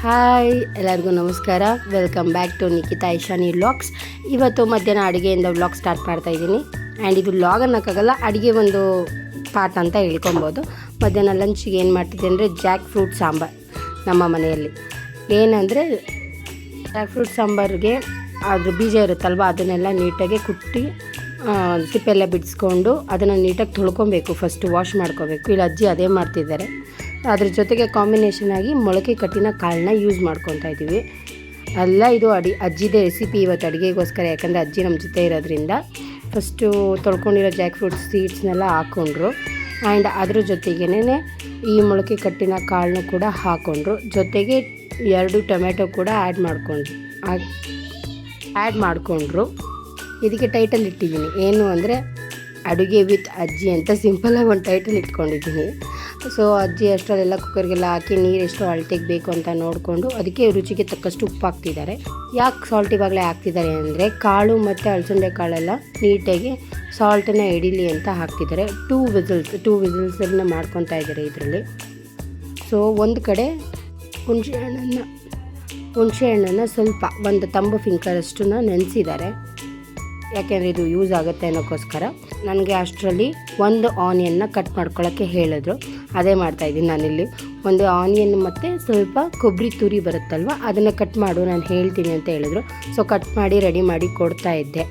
Hi ಎಲ್ಲರಿಗೂ ನಮಸ್ಕಾರ. Welcome back to Nikhita Aishani vlogs. ಇವತ್ತು ಮಧ್ಯಾಹ್ನ ಅಡುಗೆಯಿಂದ ವ್ಲಾಗ್ ಸ್ಟಾರ್ಟ್ ಮಾಡ್ತಾಯಿದ್ದೀನಿ. ಆ್ಯಂಡ್ ಇದು ವ್ಲಾಗ್ ಅನ್ನೋಕ್ಕಾಗಲ್ಲ, ಅಡುಗೆ ಒಂದು ಪಾರ್ಟ್ ಅಂತ ಹೇಳ್ಕೊಬೋದು. ಮಧ್ಯಾಹ್ನ ಲಂಚಿಗೆ ಏನು ಮಾಡ್ತಿದ್ದೆ ಅಂದರೆ ಜಾಕ್ ಫ್ರೂಟ್ ಸಾಂಬಾರು ನಮ್ಮ ಮನೆಯಲ್ಲಿ. ಏನಂದರೆ ಜಾಕ್ ಫ್ರೂಟ್ ಸಾಂಬಾರಿಗೆ ಅದ್ರ ಬೀಜ ಇರುತ್ತಲ್ವ, ಅದನ್ನೆಲ್ಲ ನೀಟಾಗಿ ಕುಟ್ಟಿ ಸಿಪ್ಪೆಲ್ಲ ಬಿಡಿಸ್ಕೊಂಡು ಅದನ್ನು ನೀಟಾಗಿ ತೊಳ್ಕೊಬೇಕು. ಫಸ್ಟು ವಾಶ್ ಮಾಡ್ಕೋಬೇಕು. ಇಲ್ಲಿ ಅಜ್ಜಿ ಅದೇ ಮಾಡ್ತಿದ್ದಾರೆ. ಅದ್ರ ಜೊತೆಗೆ ಕಾಂಬಿನೇಷನ್ ಆಗಿ ಮೊಳಕೆ ಕಟ್ಟಿನ ಕಾಳನ್ನ ಯೂಸ್ ಮಾಡ್ಕೊತಾ ಇದ್ದೀವಿ. ಎಲ್ಲ ಇದು ಅಜ್ಜಿದೇ ರೆಸಿಪಿ ಇವತ್ತು ಅಡುಗೆಗೋಸ್ಕರ. ಯಾಕಂದರೆ ಅಜ್ಜಿ ನಮ್ಮ ಜೊತೆ ಇರೋದ್ರಿಂದ ಫಸ್ಟು ತೊಳ್ಕೊಂಡಿರೋ ಜಾಕ್ ಫ್ರೂಟ್ ಸೀಡ್ಸ್ನೆಲ್ಲ ಹಾಕ್ಕೊಂಡ್ರು. ಆ್ಯಂಡ್ ಅದ್ರ ಜೊತೆಗೇ ಈ ಮೊಳಕೆ ಕಟ್ಟಿನ ಕಾಳನ್ನು ಕೂಡ ಹಾಕ್ಕೊಂಡ್ರು. ಜೊತೆಗೆ 2 ಟೊಮೆಟೊ ಕೂಡ ಆ್ಯಡ್ ಮಾಡಿಕೊಂಡ್ರು. ಇದಕ್ಕೆ ಟೈಟಲ್ ಇಟ್ಟಿದ್ದೀನಿ, ಏನು ಅಂದರೆ ಅಡುಗೆ ವಿತ್ ಅಜ್ಜಿ ಅಂತ ಸಿಂಪಲಾಗಿ ಒಂದು ಟೈಟಲ್ ಇಟ್ಕೊಂಡಿದ್ದೀನಿ. ಸೊ ಅಜ್ಜಿ ಅಷ್ಟರಲ್ಲೆಲ್ಲ ಕುಕ್ಕರ್ಗೆಲ್ಲ ಹಾಕಿ ನೀರು ಎಷ್ಟು ಅಳತೆಗೆ ಬೇಕು ಅಂತ ನೋಡಿಕೊಂಡು ಅದಕ್ಕೆ ರುಚಿಗೆ ತಕ್ಕಷ್ಟು ಉಪ್ಪು ಹಾಕ್ತಿದ್ದಾರೆ. ಯಾಕೆ ಸಾಲ್ಟ್ ಇವಾಗಲೇ ಹಾಕ್ತಿದ್ದಾರೆ ಅಂದರೆ ಕಾಳು ಮತ್ತು ಅಲಸಂದೆ ಕಾಳೆಲ್ಲ ನೀಟಾಗಿ ಸಾಲ್ಟನ್ನು ಹಿಡೀಲಿ ಅಂತ ಹಾಕ್ತಿದ್ದಾರೆ. 2 ವಿಸಿಲ್ಸನ್ನು ಮಾಡ್ಕೊತಾ ಇದ್ದಾರೆ ಇದರಲ್ಲಿ. ಸೊ ಒಂದು ಕಡೆ ಹುಣಸೆ ಹಣ್ಣನ್ನು ಸ್ವಲ್ಪ ಒಂದು ತಂಬು ಫಿಂಗರಷ್ಟನ್ನು ನೆನೆಸಿದ್ದಾರೆ. ಯಾಕೆಂದರೆ ಇದು ಯೂಸ್ ಆಗುತ್ತೆ ಅನ್ನೋಕ್ಕೋಸ್ಕರ. ನನಗೆ ಅಷ್ಟರಲ್ಲಿ ಒಂದು ಆನಿಯನ್ನ ಕಟ್ ಮಾಡ್ಕೊಳ್ಳೋಕ್ಕೆ ಹೇಳಿದ್ರು. ಅದೇ ಮಾಡ್ತಾಯಿದ್ದೀನಿ ನಾನಿಲ್ಲಿ. ಒಂದು ಆನಿಯನ್ ಮತ್ತು ಸ್ವಲ್ಪ ಕೊಬ್ಬರಿ ತುರಿ ಬರುತ್ತಲ್ವ, ಅದನ್ನು ಕಟ್ ಮಾಡು, ನಾನು ಹೇಳ್ತೀನಿ ಅಂತ ಹೇಳಿದ್ರು. ಸೊ ಕಟ್ ಮಾಡಿ ರೆಡಿ ಮಾಡಿ ಕೊಡ್ತಾ ಇದ್ದೆ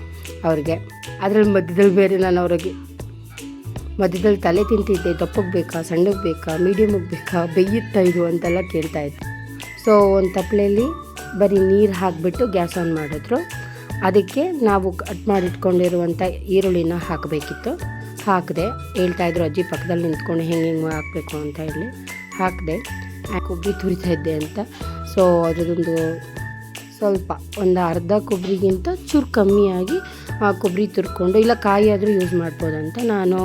ಅವ್ರಿಗೆ. ಅದರಲ್ಲಿ ಮಧ್ಯದಲ್ಲಿ ಬೇರೆ ನಾನು ಅವ್ರಿಗೆ ಮಧ್ಯದಲ್ಲಿ ತಲೆ ತಿಂತಿದ್ದೆ. ದಪ್ಪಗೆ ಬೇಕಾ, ಸಣ್ಣಗೆ ಬೇಕಾ, ಮೀಡಿಯಮಿಗೆ ಬೇಕಾ, ಬೇಯುತ್ತಾ ಇದು ಅಂತೆಲ್ಲ ಕೇಳ್ತಾಯಿದ್ದೆ. ಸೊ ಒಂದು ತಪ್ಪಲೆಯಲ್ಲಿ ಬರೀ ನೀರು ಹಾಕಿಬಿಟ್ಟು ಗ್ಯಾಸ್ ಆನ್ ಮಾಡಿದ್ರು. ಅದಕ್ಕೆ ನಾವು ಕಟ್ ಮಾಡಿಟ್ಕೊಂಡಿರುವಂಥ ಈರುಳ್ಳಿನ ಹಾಕಬೇಕಿತ್ತು. ಹಾಕಿದೆ. ಹೇಳ್ತಾಯಿದ್ರು ಅಜ್ಜಿ ಪಕ್ಕದಲ್ಲಿ ನಿಂತ್ಕೊಂಡು ಹೆಂಗೆ ಹಾಕಬೇಕು ಅಂತ ಹೇಳಿ ಹಾಕಿದೆ. ಕೊಬ್ಬರಿ ತುರಿತಾ ಇದ್ದೆ ಅಂತ. ಸೊ ಅದರದೊಂದು ಸ್ವಲ್ಪ ಒಂದು ಅರ್ಧ ಕೊಬ್ಬರಿಗಿಂತ ಚೂರು ಕಮ್ಮಿಯಾಗಿ ಕೊಬ್ಬರಿ ತುರ್ಕೊಂಡು, ಇಲ್ಲ ಕಾಯಿ ಆದರೂ ಯೂಸ್ ಮಾಡ್ಬೋದಂತ ನಾನು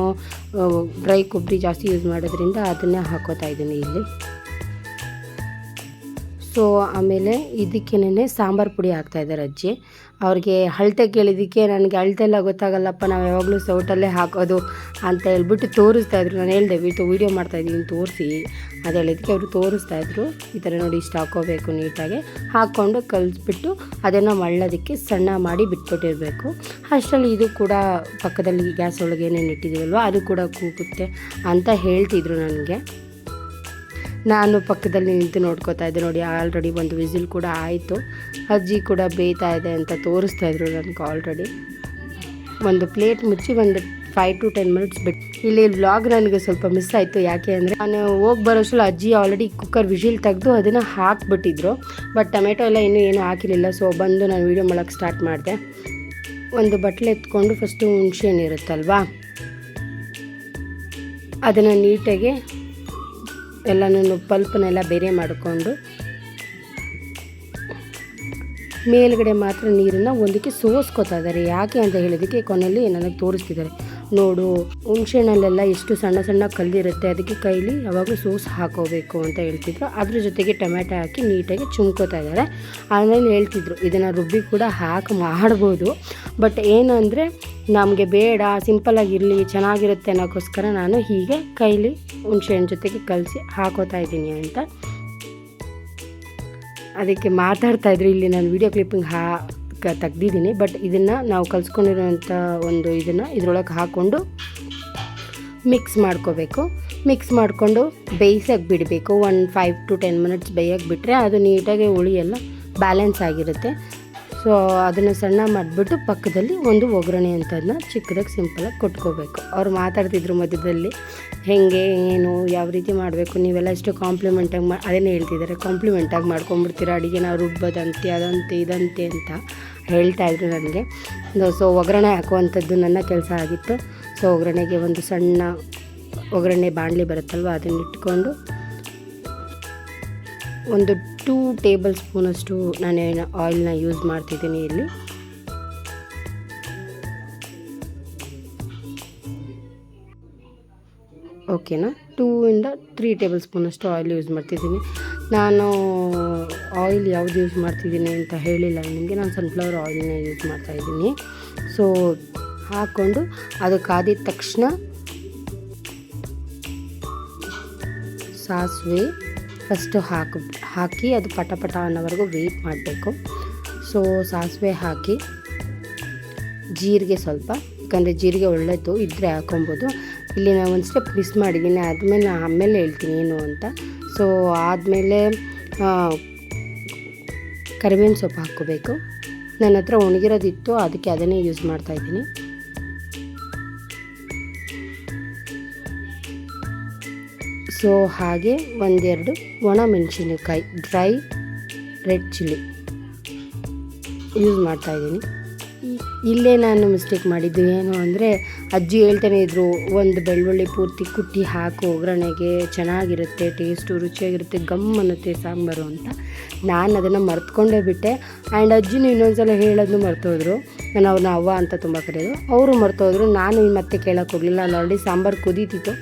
ಡ್ರೈ ಕೊಬ್ಬರಿ ಜಾಸ್ತಿ ಯೂಸ್ ಮಾಡೋದ್ರಿಂದ ಅದನ್ನೇ ಹಾಕೋತಾ ಇದ್ದೀನಿ ಇಲ್ಲಿ. ಸೊ ಆಮೇಲೆ ಇದಕ್ಕೇನೆ ಸಾಂಬಾರು ಪುಡಿ ಹಾಕ್ತಾಯಿದ್ದಾರೆ ಅಜ್ಜಿ. ಅವ್ರಿಗೆ ಅಳತೆ ಕೇಳಿದ್ದಕ್ಕೆ ನನಗೆ ಅಳತೆಲ್ಲ ಗೊತ್ತಾಗಲ್ಲಪ್ಪ, ನಾವು ಯಾವಾಗಲೂ ಸೌಟಲ್ಲೇ ಹಾಕೋದು ಅಂತ ಹೇಳ್ಬಿಟ್ಟು ತೋರಿಸ್ತಾಯಿದ್ರು. ನಾನು ಹೇಳಿದೆ ವೀಡಿಯೋ ಮಾಡ್ತಾಯಿದ್ದೀನಿ ತೋರಿಸಿ ಅದು ಹೇಳಿದ್ದಕ್ಕೆ ಅವರು ತೋರಿಸ್ತಾಯಿದ್ರು. ಈ ಥರ ನೋಡಿ ಇಷ್ಟು ಹಾಕ್ಕೋಬೇಕು, ನೀಟಾಗಿ ಹಾಕ್ಕೊಂಡು ಕಲಿಸ್ಬಿಟ್ಟು ಅದನ್ನು ಮಳ್ಳೋದಕ್ಕೆ ಸಣ್ಣ ಮಾಡಿ ಬಿಟ್ಬಿಟ್ಟಿರಬೇಕು. ಅಷ್ಟರಲ್ಲಿ ಇದು ಕೂಡ ಪಕ್ಕದಲ್ಲಿ ಗ್ಯಾಸ್ ಒಳಗೆ ಏನೇನು ಇಟ್ಟಿದ್ದೀವಲ್ವ ಅದು ಕೂಡ ಕೂಗುತ್ತೆ ಅಂತ ಹೇಳ್ತಿದ್ರು ನನಗೆ. ನಾನು ಪಕ್ಕದಲ್ಲಿ ನಿಂತು ನೋಡ್ಕೋತಾ ಇದ್ದೆ. ನೋಡಿ ಆಲ್ರೆಡಿ ಒಂದು ವಿಸಿಲ್ ಕೂಡ ಆಯಿತು. ಅಜ್ಜಿ ಕೂಡ ಬೇಯ್ತಾ ಇದೆ ಅಂತ ತೋರಿಸ್ತಾಯಿದ್ರು ನನಗೆ. ಆಲ್ರೆಡಿ ಒಂದು ಪ್ಲೇಟ್ ಮುಚ್ಚಿ ಒಂದು 5 to 10 ಮಿನಿಟ್ಸ್ ಬಿಟ್ಟು. ಇಲ್ಲಿ ವ್ಲಾಗ್ ನನಗೆ ಸ್ವಲ್ಪ ಮಿಸ್ ಆಯಿತು. ಯಾಕೆ ಅಂದರೆ ನಾನು ಹೋಗಿ ಬರೋಷ್ಟರಲ್ಲಿ ಅಜ್ಜಿ ಆಲ್ರೆಡಿ ಕುಕ್ಕರ್ ವಿಸಿಲ್ ತೆಗೆದು ಅದನ್ನು ಹಾಕಿಬಿಟ್ಟಿದ್ರು. ಬಟ್ ಟೊಮೆಟೊ ಎಲ್ಲ ಇನ್ನೂ ಏನೂ ಹಾಕಿರಲಿಲ್ಲ. ಸೊ ಬಂದು ನಾನು ವೀಡಿಯೋ ಮಾಡೋಕ್ಕೆ ಸ್ಟಾರ್ಟ್ ಮಾಡಿದೆ. ಒಂದು ಬಟ್ಲೆ ಎತ್ಕೊಂಡು ಫಸ್ಟು ಹುಣಸೆ ಹಣ್ಣು ಇರುತ್ತಲ್ವಾ, ಅದನ್ನು ನೀಟಾಗಿ ಎಲ್ಲನೂ ಪಲ್ಪನ್ನೆಲ್ಲ ಬೇರೆ ಮಾಡಿಕೊಂಡು ಮೇಲ್ಗಡೆ ಮಾತ್ರ ನೀರನ್ನು ಒಂದಕ್ಕೆ ಸೋಸ್ಕೋತಾ ಇದ್ದಾರೆ. ಯಾಕೆ ಅಂತ ಹೇಳಿದ್ದಕ್ಕೆ ಕೊನೆಯಲ್ಲಿ ನನಗೆ ತೋರಿಸ್ತಿದ್ದಾರೆ. ನೋಡು ಹುಣಸೆಹಣ್ಣಲ್ಲೆಲ್ಲ ಎಷ್ಟು ಸಣ್ಣ ಸಣ್ಣ ಕಲ್ಲಿರುತ್ತೆ, ಅದಕ್ಕೆ ಕೈಲಿ ಯಾವಾಗಲೂ ಸೋಸ್ ಹಾಕೋಬೇಕು ಅಂತ ಹೇಳ್ತಿದ್ರು. ಅದ್ರ ಜೊತೆಗೆ ಟೊಮೆಟೊ ಹಾಕಿ ನೀಟಾಗಿ ಚುಮ್ಕೋತಾ ಇದ್ದಾರೆ. ಆಮೇಲೆ ಹೇಳ್ತಿದ್ರು ಇದನ್ನು ರುಬ್ಬಿ ಕೂಡ ಹಾಕಿ ಮಾಡ್ಬೋದು, ಬಟ್ ಏನಂದರೆ ನಮಗೆ ಬೇಡ, ಸಿಂಪಲಾಗಿರಲಿ, ಚೆನ್ನಾಗಿರುತ್ತೆ ಅನ್ನೋಕ್ಕೋಸ್ಕರ ನಾನು ಹೀಗೆ ಕೈಲಿ ಹುಣಸೆಹಣ್ಣು ಜೊತೆಗೆ ಕಲಸಿ ಹಾಕೋತಾ ಇದ್ದೀನಿ ಅಂತ ಅದಕ್ಕೆ ಮಾತಾಡ್ತಾಯಿದ್ರು. ಇಲ್ಲಿ ನಾನು ವೀಡಿಯೋ ಕ್ಲಿಪ್ಪಿಂಗ್ ತೆಗ್ದಿದ್ದೀನಿ. ಬಟ್ ಇದನ್ನು ನಾವು ಕಲಿಸ್ಕೊಂಡಿರೋಂಥ ಒಂದು ಇದನ್ನು ಇದ್ರೊಳಗೆ ಹಾಕ್ಕೊಂಡು ಮಿಕ್ಸ್ ಮಾಡ್ಕೋಬೇಕು. ಮಿಕ್ಸ್ ಮಾಡಿಕೊಂಡು ಬೇಯಿಸೋಕ್ಕೆ ಬಿಡಬೇಕು. ಒಂದು 5 to 10 ಮಿನಿಟ್ಸ್ ಬೇಯೋಕ್ಕೆ ಬಿಟ್ಟರೆ ಅದು ನೀಟಾಗಿ ಹುಳಿ ಎಲ್ಲ ಬ್ಯಾಲೆನ್ಸ್ ಆಗಿರುತ್ತೆ. ಸೊ ಅದನ್ನು ಸಣ್ಣ ಮಾಡಿಬಿಟ್ಟು ಪಕ್ಕದಲ್ಲಿ ಒಂದು ಒಗ್ಗರಣೆ ಅಂತದನ್ನ ಚಿಕ್ಕದಾಗಿ ಸಿಂಪಲಾಗಿ ಕೊಟ್ಕೋಬೇಕು. ಅವ್ರು ಮಾತಾಡ್ತಿದ್ರು ಮಧ್ಯದಲ್ಲಿ, ಹೇಗೆ ಏನು ಯಾವ ರೀತಿ ಮಾಡಬೇಕು, ನೀವೆಲ್ಲ ಇಷ್ಟು ಕಾಂಪ್ಲಿಮೆಂಟಾಗಿ ಅದೇನೇ ಹೇಳ್ತಿದ್ದಾರೆ, ಕಾಂಪ್ಲಿಮೆಂಟಾಗಿ ಮಾಡ್ಕೊಂಬಿಡ್ತೀರ ಅಡುಗೆ, ನಾವು ರುಬ್ಬೋದಂತೆ ಅದಂತೆ ಇದಂತೆ ಅಂತ ಹೇಳ್ತಾಯಿದ್ರು ನನಗೆ. ಸೊ ಒಗ್ಗರಣೆ ಹಾಕುವಂಥದ್ದು ನನ್ನ ಕೆಲಸ ಆಗಿತ್ತು. ಸೊ ಒಗ್ಗರಣೆಗೆ ಒಂದು ಸಣ್ಣ ಒಗ್ಗರಣೆ ಬಾಣಲಿ ಬರುತ್ತಲ್ವ, ಅದನ್ನ ಇಟ್ಕೊಂಡು ಒಂದು 2 ಟೇಬಲ್ ಸ್ಪೂನಷ್ಟು ನಾನೇನು ಆಯಿಲ್ನ ಯೂಸ್ ಮಾಡ್ತಿದ್ದೀನಿ ಇಲ್ಲಿ. ಓಕೆನಾ, 2 ಇಂದ 3 ಟೇಬಲ್ ಸ್ಪೂನಷ್ಟು ಆಯಿಲ್ ಯೂಸ್ ಮಾಡ್ತಿದ್ದೀನಿ. ನಾನು ಆಯಿಲ್ ಯಾವುದು ಯೂಸ್ ಮಾಡ್ತಿದ್ದೀನಿ ಅಂತ ಹೇಳಿಲ್ಲ ನಿಮಗೆ. ನಾನು ಸನ್ಫ್ಲವರ್ ಆಯಿಲ್ನ ಯೂಸ್ ಮಾಡ್ತಾಯಿದ್ದೀನಿ. ಸೊ ಹಾಕ್ಕೊಂಡು ಅದು ಕಾದಿದ ತಕ್ಷಣ ಸಾಸಿವೆ, ಫಸ್ಟು ಹಾಕಿ ಅದು ಪಟ ಪಟ ಅನ್ನೋವರೆಗೂ ವೆಯ್ಟ್ ಮಾಡಬೇಕು. ಸೊ ಸಾಸಿವೆ ಹಾಕಿ ಜೀರಿಗೆ ಸ್ವಲ್ಪ, ಯಾಕಂದರೆ ಜೀರಿಗೆ ಒಳ್ಳೆಯದು ಇದ್ದರೆ ಹಾಕೊಬೋದು. ಇಲ್ಲಿ ನಾನು ಒಂದು ಸ್ಟೆಪ್ ಮಿಸ್ ಮಾಡಿದ್ದೀನಿ, ಆಮೇಲೆ ಹೇಳ್ತೀನಿ ಏನು ಅಂತ. ಸೊ ಆದಮೇಲೆ ಕರಿಬೇವಿನ ಸೊಪ್ಪು ಹಾಕ್ಕೋಬೇಕು. ನನ್ನ ಹತ್ರ ಒಣಗಿರೋದಿತ್ತು, ಅದಕ್ಕೆ ಅದನ್ನೇ ಯೂಸ್ ಮಾಡ್ತಾಯಿದ್ದೀನಿ. ಸೊ ಹಾಗೆ ಒಂದೆರಡು ಒಣ ಮೆಣಸಿನಕಾಯಿ, ಡ್ರೈ ರೆಡ್ ಚಿಲ್ಲಿ ಯೂಸ್ ಮಾಡ್ತಾಯಿದ್ದೀನಿ. ಇಲ್ಲೇ ನಾನು ಮಿಸ್ಟೇಕ್ ಮಾಡಿದ್ದು ಏನು ಅಂದರೆ, ಅಜ್ಜಿ ಹೇಳ್ತಾನೆ ಇದ್ದರು, ಒಂದು ಬೆಳ್ಳುಳ್ಳಿ ಪೂರ್ತಿ ಕುಟ್ಟಿ ಹಾಕು ಒಗ್ಗರಣೆಗೆ, ಚೆನ್ನಾಗಿರುತ್ತೆ, ಟೇಸ್ಟು ರುಚಿಯಾಗಿರುತ್ತೆ, ಗಮ್ ಅನ್ನುತ್ತೆ ಸಾಂಬಾರು ಅಂತ. ನಾನು ಅದನ್ನು ಮರ್ತ್ಕೊಂಡೇ ಬಿಟ್ಟೆ. ಆ್ಯಂಡ್ ಅಜ್ಜಿನೂ ಇನ್ನೊಂದ್ಸಲ ಹೇಳೋದು ಮರ್ತೋದ್ರು. ನಾನು ಅವ್ರನ್ನ ಅವ್ವ ಅಂತ ತುಂಬ ಕರೆಯೋದು, ಅವರು ಮರ್ತೋದ್ರು. ನಾನು ಮತ್ತೆ ಕೇಳೋಕೆ ಹೋಗಲಿಲ್ಲ, ಅಲ್ಲಿ ಆಲ್ರೆಡಿ ಸಾಂಬಾರು ಕುದೀತಿತ್ತು.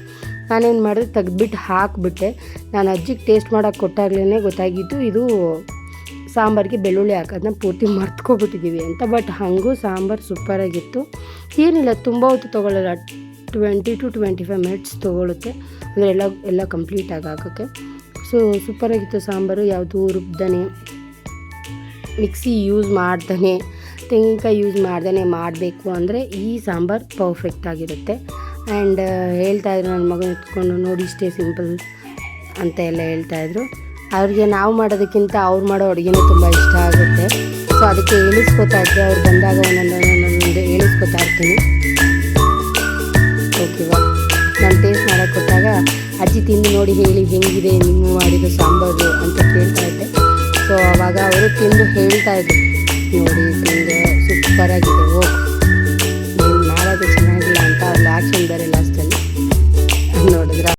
ನಾನೇನು ಮಾಡಿದೆ, ತೆಗೆದ್ಬಿಟ್ಟು ಹಾಕಿಬಿಟ್ಟೆ. ನಾನು ಅಜ್ಜಿಗೆ ಟೇಸ್ಟ್ ಮಾಡೋಕ್ಕೆ ಕೊಟ್ಟಾಗ್ಲೇ ಗೊತ್ತಾಗಿತ್ತು ಇದು ಸಾಂಬಾರಿಗೆ ಬೆಳ್ಳುಳ್ಳಿ ಹಾಕೋದನ್ನ ಪೂರ್ತಿ ಮರ್ತ್ಕೊಬಿಟ್ಟಿದ್ದೀವಿ ಅಂತ. ಬಟ್ ಹಾಗೂ ಸಾಂಬಾರು ಸೂಪರಾಗಿತ್ತು. ಏನಿಲ್ಲ, ತುಂಬ ಹೊತ್ತು ತೊಗೊಳ್ಳಲ್ಲ, 20 to 25 ಮಿನಿಟ್ಸ್ ತೊಗೊಳುತ್ತೆ, ಅಂದರೆ ಎಲ್ಲ ಕಂಪ್ಲೀಟಾಗಿ ಹಾಕೋಕ್ಕೆ. ಸೊ ಸೂಪರಾಗಿತ್ತು ಸಾಂಬಾರು. ಯಾವುದು ರುಬ್ದಾನೆ, ಮಿಕ್ಸಿ ಯೂಸ್ ಮಾಡ್ತಾನೆ, ತೆಂಗಿನಕಾಯಿ ಯೂಸ್ ಮಾಡ್ದೇ ಮಾಡಬೇಕು ಅಂದರೆ ಈ ಸಾಂಬಾರು ಪರ್ಫೆಕ್ಟಾಗಿರುತ್ತೆ. ಆ್ಯಂಡ್ ಹೇಳ್ತಾಯಿದ್ರು ನನ್ನ ಮಗನ ಎತ್ಕೊಂಡು, ನೋಡಿ ಇಷ್ಟೇ ಸಿಂಪಲ್ ಅಂತ ಎಲ್ಲ ಹೇಳ್ತಾಯಿದ್ರು. ಅವ್ರಿಗೆ ನಾವು ಮಾಡೋದಕ್ಕಿಂತ ಅವ್ರು ಮಾಡೋ ಅಡುಗೆನೇ ತುಂಬ ಇಷ್ಟ ಆಗುತ್ತೆ. ಸೊ ಅದಕ್ಕೆ ಹೇಳಿಸ್ಕೊತಾ ಇದ್ದೆ, ಅವ್ರು ಬಂದಾಗ ಒಂದೊಂದು ಹೇಳಿಸ್ಕೊತಾ ಇರ್ತೀನಿ. ಓಕೆವಾ, ನಾನು ಟೇಸ್ಟ್ ಮಾಡೋಕ್ಕೆ ಕೊಟ್ಟಾಗ ಅಜ್ಜಿ ತಿಂದು ನೋಡಿ ಹೇಳಿ ಹೆಂಗಿದೆ ನೀವು ಮಾಡಿದ ಸಾಂಬಾರು ಅಂತ ಕೇಳ್ತಾ ಇದ್ದೆ. ಸೊ ಆವಾಗ ಅವರು ತಿಂದು ಹೇಳ್ತಾಯಿದ್ರು, ನೋಡಿ ತಿಂದು ಸೂಪರಾಗಿದೆ, ಓಕೆ ನೀನು ಮಾಡೋದು ಚೆನ್ನಾಗಿಲ್ಲ ಅಂತ. ಅವ್ರು ಆ್ಯಕ್ಷನ್ ಬೇರೆ